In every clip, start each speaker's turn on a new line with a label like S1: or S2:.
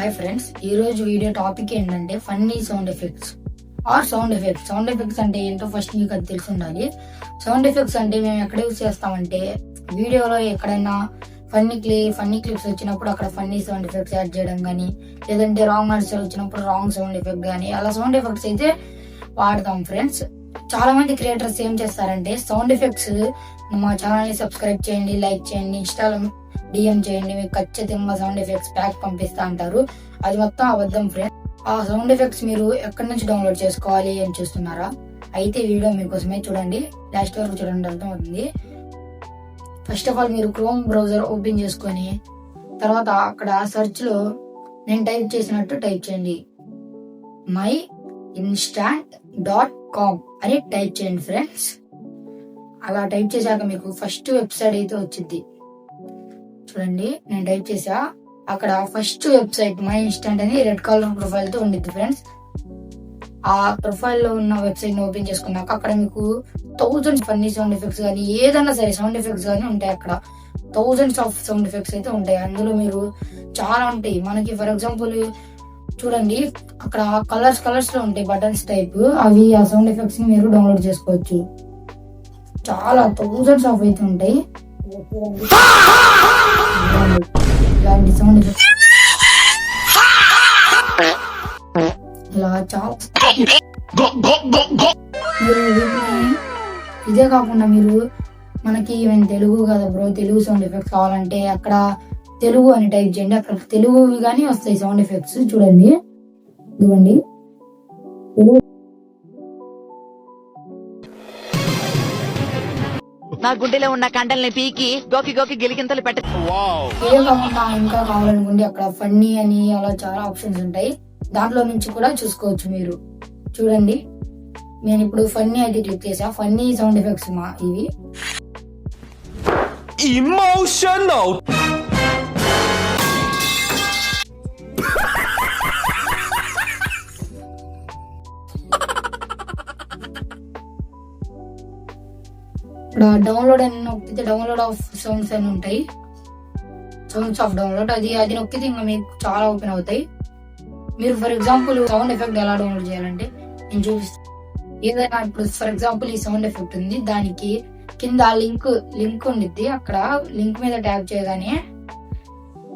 S1: Hi friends, ఈ రోజు video topic ఏంటంటే funny sound effects or sound effects. Sound effects అంటే ఏంటో ఫస్ట్ మీకు అది తెలిసి ఉండాలి. సౌండ్ ఎఫెక్ట్స్ అంటే మేము ఎక్కడ యూజ్ చేస్తామంటే వీడియోలో ఎక్కడైనా ఫన్నీ క్లిప్స్ వచ్చినప్పుడు అక్కడ ఫన్నీ సౌండ్ ఎఫెక్ట్స్ యాడ్ చేయడం కానీ, లేదంటే రాంగ్ ఆన్సర్ వచ్చినప్పుడు రాంగ్ సౌండ్ ఎఫెక్ట్ కానీ, అలా సౌండ్ ఎఫెక్ట్స్ అయితే వాడతాం ఫ్రెండ్స్. చాలా మంది క్రియేటర్స్ ఏం చేస్తారంటే సౌండ్ ఎఫెక్ట్స్ మా ఛానల్ ని సబ్స్క్రైబ్ చేయండి, లైక్ చేయండి, ఇన్స్టాలో డిఎం చేయండి, మీకు ఖచ్చితంగా సౌండ్ ఎఫెక్ట్స్ ప్యాక్ పంపిస్తా అంటారు. అది మొత్తం అబద్ధం ఫ్రెండ్స్. ఆ సౌండ్ ఎఫెక్ట్స్ మీరు ఎక్కడి నుంచి డౌన్లోడ్ చేసుకోవాలి అని చూస్తున్నారా? అయితే వీడియో మీకోసమే, చూడండి, లాస్ట్ వరకు చూడండి, అర్థమవుతుంది. ఫస్ట్ ఆఫ్ ఆల్ మీరు క్రోమ్ బ్రౌజర్ ఓపెన్ చేసుకొని తర్వాత అక్కడ సెర్చ్ లో నేను టైప్ చేసినట్టు టైప్ చేయండి, myinstant.com అని టైప్ చేయండి ఫ్రెండ్స్. అలా టైప్ చేశాక మీకు ఫస్ట్ వెబ్సైట్ అయితే వచ్చింది. చూడండి, నేను టైప్ చేసా, అక్కడ ఫస్ట్ వెబ్సైట్ మై ఇన్స్టంట్ అని రెడ్ కలర్ ప్రొఫైల్ తో ఉండిద్ది ఫ్రెండ్స్. ఆ ప్రొఫైల్ లో ఉన్న వెబ్సైట్ ని ఓపెన్ చేసుకున్నాక అక్కడ మీకు థౌజండ్స్ ఫన్నీ సౌండ్ ఎఫెక్ట్స్ కానీ ఏదన్నా సరే సౌండ్ ఎఫెక్ట్స్ కానీ ఉంటాయి. అక్కడ థౌజండ్స్ ఆఫ్ సౌండ్ ఎఫెక్ట్స్ అయితే ఉంటాయి. అందులో మీరు చాలా ఉంటాయి. మనకి ఫర్ ఎగ్జాంపుల్ చూడండి, అక్కడ కలర్స్ లో ఉంటాయి బటన్స్ టైప్, అవి ఆ సౌండ్ ఎఫెక్ట్స్ ని మీరు డౌన్లోడ్ చేసుకోవచ్చు. చాలా థౌజండ్స్ ఆఫ్ అయితే ఉంటాయి. ఇలాంటి సౌండ్ ఎఫెక్ట్స్ ఇలా చాలా ఇదే కాకుండా మీరు మనకి ఈవెన్ తెలుగు కదా బ్రో, తెలుగు సౌండ్ ఎఫెక్ట్స్ కావాలంటే అక్కడ తెలుగు అని టైప్ చేయండి, అక్కడ తెలుగువి కానీ వస్తాయి సౌండ్ ఎఫెక్ట్స్. చూడండి, ఇదిగోండి,
S2: నా గుడ్డెలో ఉన్న కండల్ని పీకి గోకి గిలికింతలు పెట్ట.
S1: ఇదే కాకుండా ఇంకా కావాలనుకుంటే అక్కడ ఫన్నీ అని అలా చాలా ఆప్షన్స్ ఉంటాయి. దాంట్లో నుంచి కూడా చూసుకోవచ్చు మీరు. చూడండి, నేను ఇప్పుడు ఫన్నీ అయితే క్లిక్ చేసా. ఫన్నీ సౌండ్ ఎఫెక్ట్స్ ఇవి
S3: emotional.
S1: ఇప్పుడు డౌన్లోడ్ అని నొక్కితే డౌన్లోడ్ ఆఫ్ సౌండ్స్ అని ఉంటాయి, సౌండ్స్ ఆఫ్ డౌన్లోడ్. అది నొక్కితే ఇంకా మీకు చాలా ఓపెన్ అవుతాయి. మీరు ఫర్ ఎగ్జాంపుల్ సౌండ్ ఎఫెక్ట్ ఎలా డౌన్లోడ్ చేయాలంటే నేను చూపిస్తాను. ఏదైనా ఇప్పుడు ఫర్ ఎగ్జాంపుల్ ఈ సౌండ్ ఎఫెక్ట్ ఉంది, దానికి కింద లింక్ ఉండిద్ది. అక్కడ లింక్ మీద ట్యాప్ చేయగానే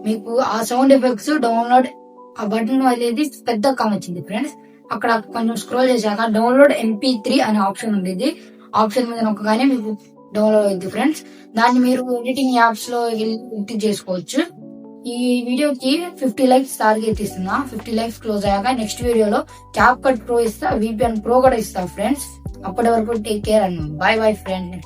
S1: మీకు ఆ సౌండ్ ఎఫెక్ట్స్ డౌన్లోడ్ ఆ బటన్ అనేది పెద్ద కామొచ్చింది ఫ్రెండ్స్. అక్కడ కొంచెం స్క్రోల్ చేశాక డౌన్లోడ్ MP3 అనే ఆప్షన్ ఉండేది. ఆప్షన్ మీద నొక్కగానే మీకు డౌన్లోడ్ అవుతుంది ఫ్రెండ్స్. దాన్ని మీరు ఎడిటింగ్ యాప్స్ లో ఎడిట్ చేసుకోవచ్చు. ఈ వీడియోకి 50 లైక్స్ టార్గెట్ ఇస్తున్నా. 50 లైక్స్ క్లోజ్ అయ్యాక నెక్స్ట్ వీడియోలో CapCut Pro ఇస్తా, VPN Pro కూడా ఇస్తా ఫ్రెండ్స్. అప్పటి వరకు take care and bye friends.